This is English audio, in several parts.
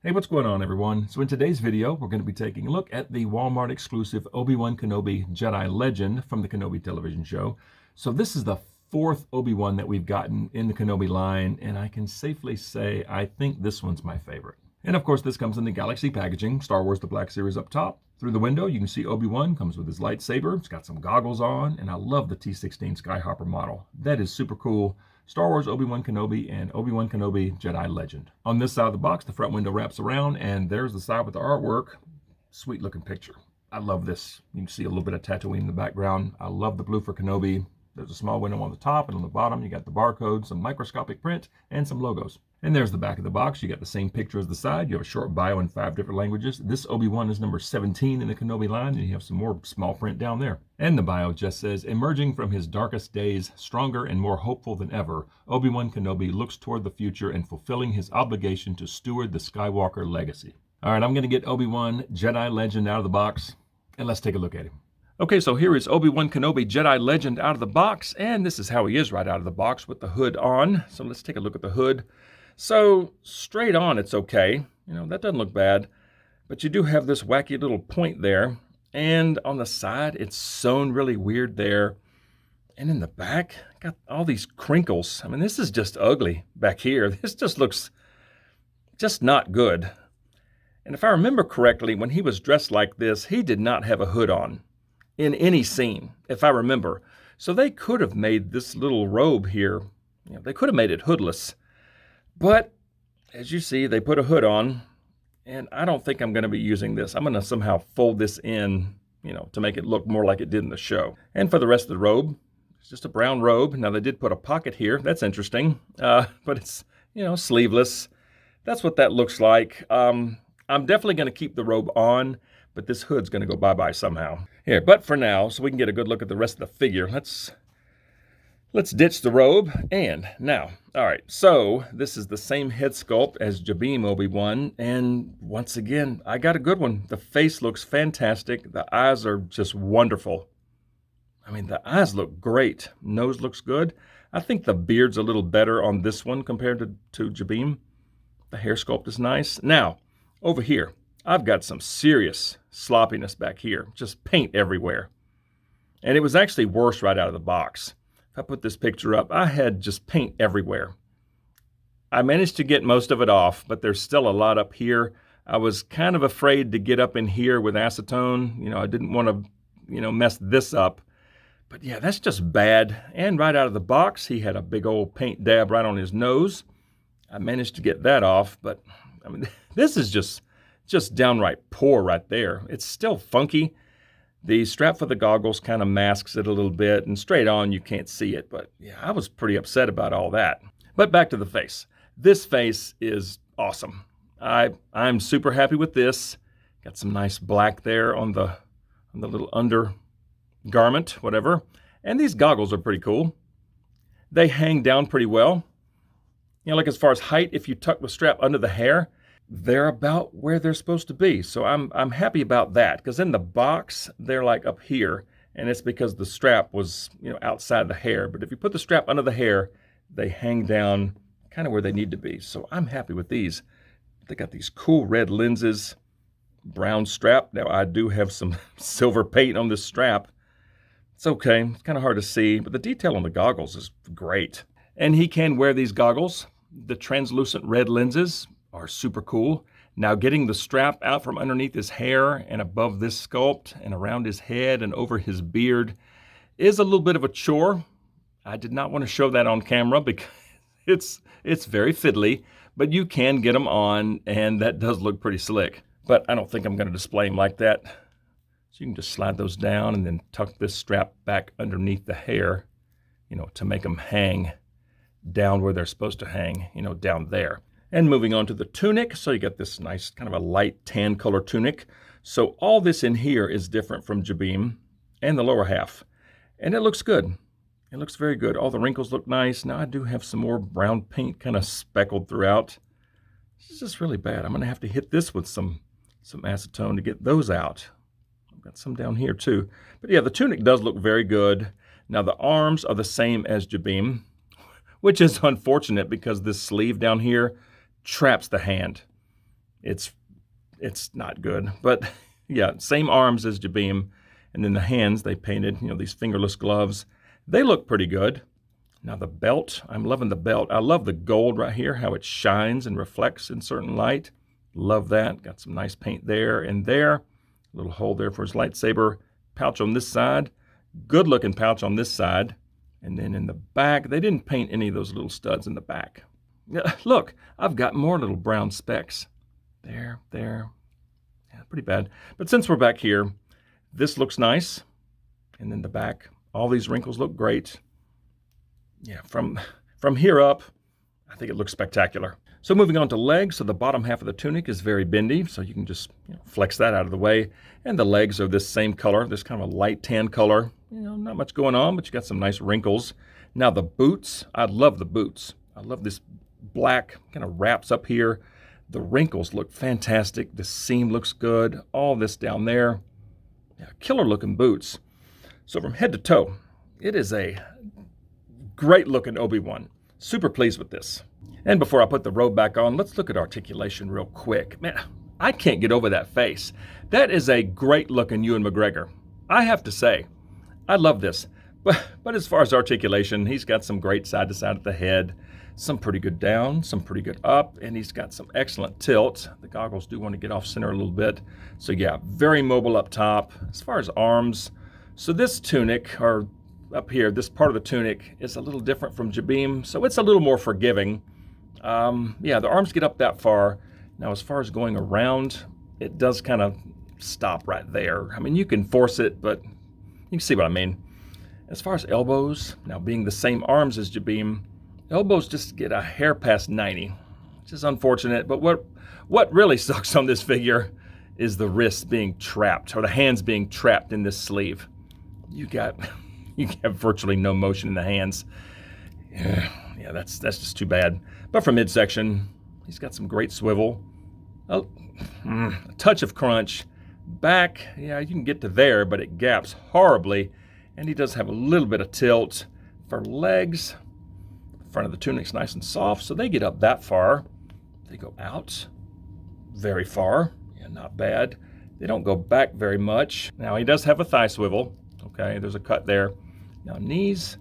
Hey, what's going on, everyone? So in today's video, we're going to be taking a look at the Walmart exclusive Obi-Wan Kenobi Jedi Legend from the Kenobi television show. So this is the fourth Obi-Wan that we've gotten in the Kenobi line, and I can safely say I think this one's my favorite. And of course, this comes in the Galaxy packaging, Star Wars The Black Series up top. Through the window, you can see Obi-Wan comes with his lightsaber. It's got some goggles on, and I love the T-16 Skyhopper model. That is super cool. Star Wars Obi-Wan Kenobi and Obi-Wan Kenobi Jedi Legend. On this side of the box, the front window wraps around, and there's the side with the artwork. Sweet looking picture. I love this. You can see a little bit of Tatooine in the background. I love the blue for Kenobi. There's a small window on the top, and on the bottom you got the barcode, some microscopic print, and some logos. And there's the back of the box. You got the same picture as the side. You have a short bio in 5 different languages. This Obi-Wan is number 17 in the Kenobi line, and you have some more small print down there. And the bio just says, emerging from his darkest days, stronger and more hopeful than ever, Obi-Wan Kenobi looks toward the future and fulfilling his obligation to steward the Skywalker legacy. All right, I'm going to get Obi-Wan Jedi Legend out of the box, and let's take a look at him. Okay, so here is Obi-Wan Kenobi Jedi Legend out of the box, and this is how he is right out of the box with the hood on. So let's take a look at the hood. So straight on, it's okay. You know, that doesn't look bad. But you do have this wacky little point there. And on the side, it's sewn really weird there. And in the back, got all these crinkles. I mean, this is just ugly back here. This just looks just not good. And if I remember correctly, when he was dressed like this, he did not have a hood on in any scene, if I remember. So they could have made this little robe here, you know, they could have made it hoodless. But as you see, they put a hood on, and I don't think I'm going to be using this. I'm going to somehow fold this in, you know, to make it look more like it did in the show. And for the rest of the robe, it's just a brown robe. Now they did put a pocket here. That's interesting, but it's, you know, sleeveless. That's what that looks like. I'm definitely going to keep the robe on, but this hood's going to go bye-bye somehow. Here, but for now, so we can get a good look at the rest of the figure, let's ditch the robe. And now, all right, so this is the same head sculpt as Jabiim Obi-Wan, and once again, I got a good one. The face looks fantastic. The eyes are just wonderful. I mean, the eyes look great. Nose looks good. I think the beard's a little better on this one compared to Jabiim. The hair sculpt is nice. Now, over here, I've got some serious sloppiness back here, just paint everywhere. And it was actually worse right out of the box. If I put this picture up, I had just paint everywhere. I managed to get most of it off, but there's still a lot up here. I was kind of afraid to get up in here with acetone. You know, I didn't want to, you know, mess this up. But yeah, that's just bad. And right out of the box, he had a big old paint dab right on his nose. I managed to get that off, but I mean, this is just downright poor right there. It's still funky. The strap for the goggles kind of masks it a little bit, and straight on you can't see it, but yeah, I was pretty upset about all that. But back to the face. This face is awesome. I'm super happy with this. Got some nice black there on the little undergarment, whatever. And these goggles are pretty cool. They hang down pretty well. You know, like as far as height, if you tuck the strap under the hair, they're about where they're supposed to be. So I'm happy about that, because in the box, they're like up here, and it's because the strap was, you know, outside the hair. But if you put the strap under the hair, they hang down kind of where they need to be. So I'm happy with these. They got these cool red lenses, brown strap. Now I do have some silver paint on this strap. It's okay, it's kind of hard to see, but the detail on the goggles is great. And he can wear these goggles. The translucent red lenses are super cool. Now getting the strap out from underneath his hair and above this sculpt and around his head and over his beard is a little bit of a chore. I did not want to show that on camera because it's very fiddly, but you can get them on, and that does look pretty slick. But I don't think I'm going to display them like that. So you can just slide those down and then tuck this strap back underneath the hair, you know, to make them hang down where they're supposed to hang, you know, down there. And moving on to the tunic, so you got this nice kind of a light tan color tunic. So all this in here is different from Jabiim and the lower half. And it looks good. It looks very good. All the wrinkles look nice. Now I do have some more brown paint kind of speckled throughout. This is just really bad. I'm going to have to hit this with some acetone to get those out. I've got some down here too. But yeah, the tunic does look very good. Now the arms are the same as Jabiim, which is unfortunate because this sleeve down here traps the hand. it's not good. But yeah, same arms as Jabiim. And then the hands, they painted, these fingerless gloves. They look pretty good. Now the belt, I'm loving the belt. I love the gold right here, how it shines and reflects in certain light. Love that. Got some nice paint there and there. A little hole there for his lightsaber. Pouch on this side. Good looking pouch on this side. And then in the back, they didn't paint any of those little studs in the back. Look, I've got more little brown specks. There. Yeah, pretty bad. But since we're back here, this looks nice. And then the back, all these wrinkles look great. Yeah, from here up, I think it looks spectacular. So moving on to legs. So the bottom half of the tunic is very bendy, so you can just flex that out of the way. And the legs are this same color, this kind of a light tan color. Not much going on, but you got some nice wrinkles. Now the boots, I love the boots. I love this black kind of wraps up here. The wrinkles look fantastic. The seam looks good. All this down there. Yeah, killer looking boots. So from head to toe, it is a great looking Obi-Wan. Super pleased with this. And before I put the robe back on, let's look at articulation real quick. Man, I can't get over that face. That is a great looking Ewan McGregor. I have to say, I love this. But as far as articulation, he's got some great side to side at the head, some pretty good down, some pretty good up, and he's got some excellent tilt. The goggles do want to get off center a little bit. So yeah, very mobile up top. As far as arms, so this tunic, or up here, this part of the tunic is a little different from Jabiim, so it's a little more forgiving. Yeah, the arms get up that far. Now, as far as going around, it does kind of stop right there. I mean, you can force it, but you can see what I mean. As far as elbows, now being the same arms as Jabiim, elbows just get a hair past 90, which is unfortunate. But what really sucks on this figure is the wrists being trapped, or the hands being trapped in this sleeve. You have virtually no motion in the hands. Yeah, that's just too bad. But for midsection, he's got some great swivel. Oh, a touch of crunch. Back, yeah, you can get to there, but it gaps horribly. And he does have a little bit of tilt. For legs, the front of the tunic's nice and soft, so they get up that far. They go out very far. Yeah, not bad. They don't go back very much. Now, he does have a thigh swivel. Okay, there's a cut there. Now, knees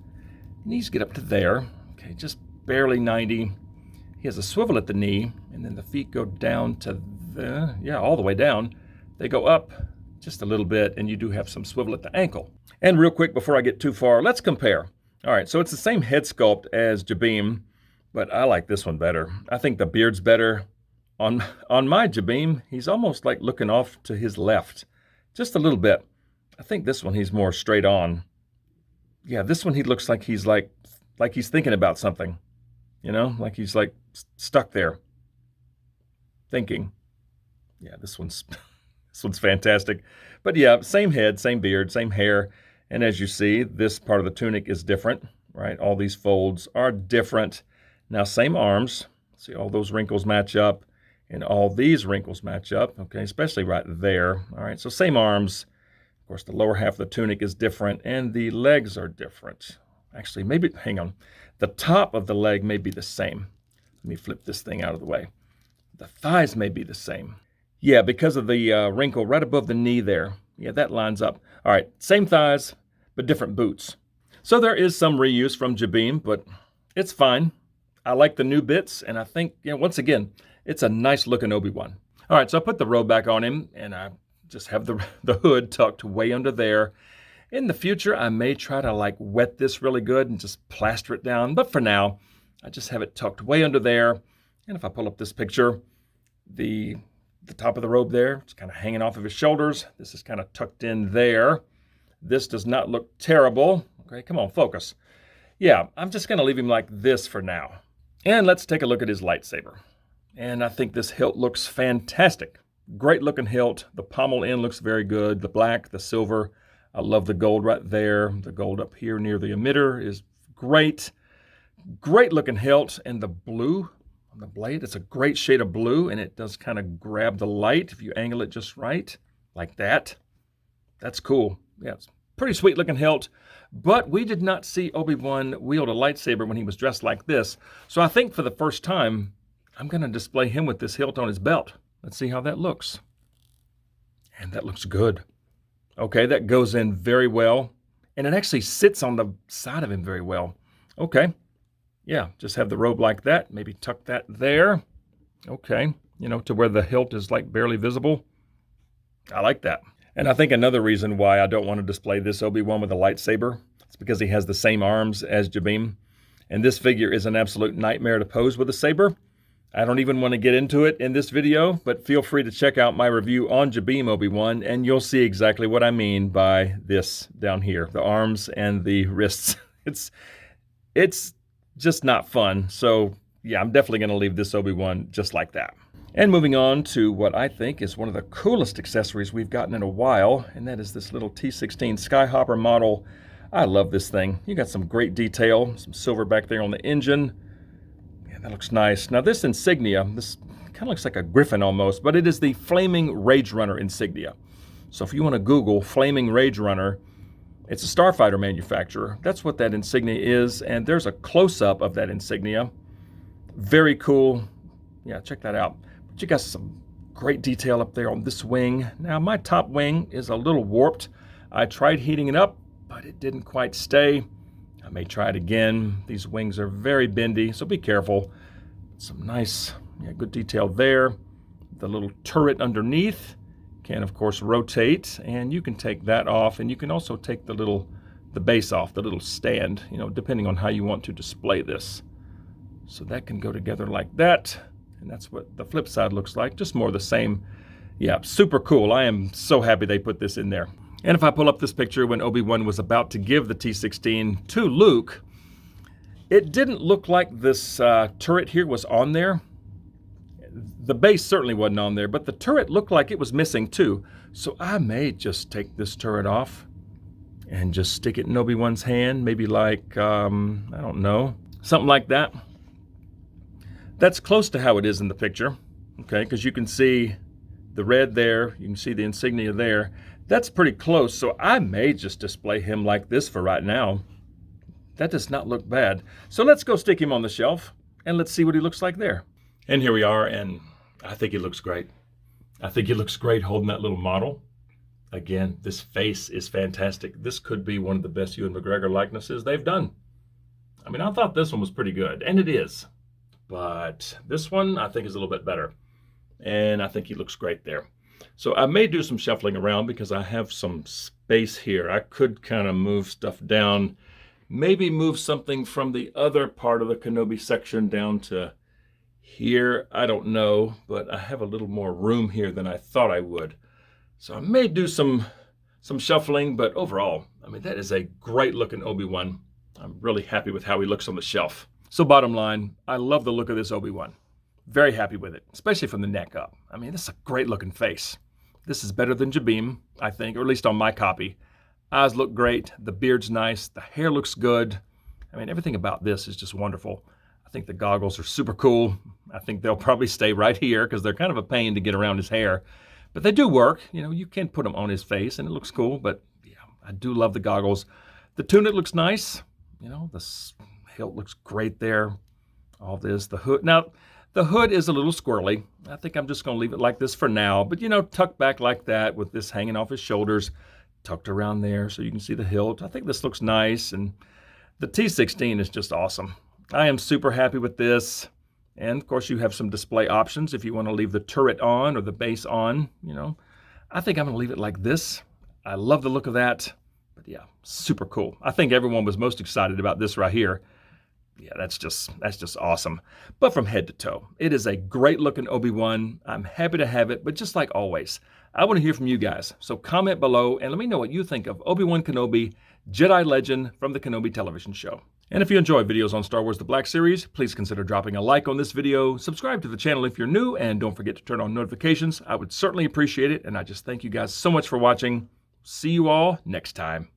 get up to there. Okay, just barely 90. He has a swivel at the knee, and then the feet go down to all the way down. They go up just a little bit, and you do have some swivel at the ankle. And real quick, before I get too far, let's compare. All right, so it's the same head sculpt as Jabiim, but I like this one better. I think the beard's better. On my Jabiim, he's almost like looking off to his left, just a little bit. I think this one, he's more straight on. Yeah, this one, he looks like he's thinking about something, like he's like stuck there thinking. Yeah, this one's fantastic. But yeah, same head, same beard, same hair. And as you see, this part of the tunic is different, right? All these folds are different. Now, same arms. See, all those wrinkles match up, and all these wrinkles match up, okay, especially right there. All right, so same arms. Of course, the lower half of the tunic is different, and the legs are different. Actually, maybe, hang on. The top of the leg may be the same. Let me flip this thing out of the way. The thighs may be the same. Yeah, because of the wrinkle right above the knee there. Yeah, that lines up. All right, same thighs, but different boots. So there is some reuse from Jabiim, but it's fine. I like the new bits, and I think, once again, it's a nice looking Obi-Wan. All right, so I put the robe back on him, and I just have the hood tucked way under there. In the future, I may try to wet this really good and just plaster it down. But for now, I just have it tucked way under there. And if I pull up this picture, the top of the robe there, it's kind of hanging off of his shoulders. This is kind of tucked in there. This does not look terrible. Okay, come on, focus. Yeah, I'm just going to leave him like this for now. And let's take a look at his lightsaber. And I think this hilt looks fantastic. Great looking hilt. The pommel end looks very good. The black, the silver. I love the gold right there. The gold up here near the emitter is great. Great looking hilt. And the blue on the blade, it's a great shade of blue, and it does kind of grab the light if you angle it just right, like that. That's cool. Yeah, it's pretty sweet looking hilt. But we did not see Obi-Wan wield a lightsaber when he was dressed like this. So I think for the first time, I'm going to display him with this hilt on his belt. Let's see how that looks. And that looks good. Okay, that goes in very well. And it actually sits on the side of him very well. Okay. Yeah, just have the robe like that. Maybe tuck that there. Okay, to where the hilt is like barely visible. I like that. And I think another reason why I don't want to display this Obi-Wan with a lightsaber is because he has the same arms as Jabiim. And this figure is an absolute nightmare to pose with a saber. I don't even want to get into it in this video, but feel free to check out my review on Jabiim Obi-Wan, and you'll see exactly what I mean by this down here, the arms and the wrists. It's just not fun. So yeah, I'm definitely going to leave this Obi-Wan just like that. And moving on to what I think is one of the coolest accessories we've gotten in a while, and that is this little T-16 Skyhopper model. I love this thing. You got some great detail, some silver back there on the engine. Yeah, that looks nice. Now this insignia, this kind of looks like a griffin almost, but it is the Flaming Rage Runner insignia. So if you want to Google Flaming Rage Runner, it's a starfighter manufacturer. That's what that insignia is, and there's a close-up of that insignia. Very cool. Yeah, check that out. But you got some great detail up there on this wing. Now my top wing is a little warped. I tried heating it up, but it didn't quite stay. I may try it again. These wings are very bendy, so be careful. Some nice, good detail there. The little turret underneath can, of course, rotate, and you can take that off, and you can also take the base off, the little stand, depending on how you want to display this. So that can go together like that, and that's what the flip side looks like, just more the same. Yeah, super cool. I am so happy they put this in there. And if I pull up this picture when Obi-Wan was about to give the T-16 to Luke, it didn't look like this turret here was on there. The base certainly wasn't on there, but the turret looked like it was missing too. So I may just take this turret off and just stick it in Obi-Wan's hand, maybe like, I don't know, something like that. That's close to how it is in the picture, okay, because you can see the red there, you can see the insignia there. That's pretty close, so I may just display him like this for right now. That does not look bad. So let's go stick him on the shelf, and let's see what he looks like there. And here we are, and I think he looks great. I think he looks great holding that little model. Again, this face is fantastic. This could be one of the best Ewan McGregor likenesses they've done. I mean, I thought this one was pretty good, and it is. But this one, I think, is a little bit better. And I think he looks great there. So I may do some shuffling around because I have some space here. I could kind of move stuff down, maybe move something from the other part of the Kenobi section down to here. I don't know, but I have a little more room here than I thought I would. So I may do some shuffling, but overall, I mean, that is a great looking Obi-Wan. I'm really happy with how he looks on the shelf. So bottom line, I love the look of this Obi-Wan. Very happy with it, especially from the neck up. I mean, this is a great looking face. This is better than Jabiim, I think, or at least on my copy. Eyes look great. The beard's nice. The hair looks good. I mean, everything about this is just wonderful. I think the goggles are super cool. I think they'll probably stay right here because they're kind of a pain to get around his hair. But they do work. You can put them on his face and it looks cool. But yeah, I do love the goggles. The tunic looks nice. The hilt looks great there. All this, the hood. Now, the hood is a little squirrely. I think I'm just going to leave it like this for now. But, tucked back like that with this hanging off his shoulders, tucked around there so you can see the hilt. I think this looks nice. And the T-16 is just awesome. I am super happy with this. And, of course, you have some display options if you want to leave the turret on or the base on. I think I'm going to leave it like this. I love the look of that. But, yeah, super cool. I think everyone was most excited about this right here. Yeah, that's just awesome. But from head to toe, it is a great looking Obi-Wan. I'm happy to have it, but just like always, I want to hear from you guys. So comment below and let me know what you think of Obi-Wan Kenobi, Jedi Legend from the Kenobi television show. And if you enjoy videos on Star Wars The Black Series, please consider dropping a like on this video, subscribe to the channel if you're new, and don't forget to turn on notifications. I would certainly appreciate it, and I just thank you guys so much for watching. See you all next time.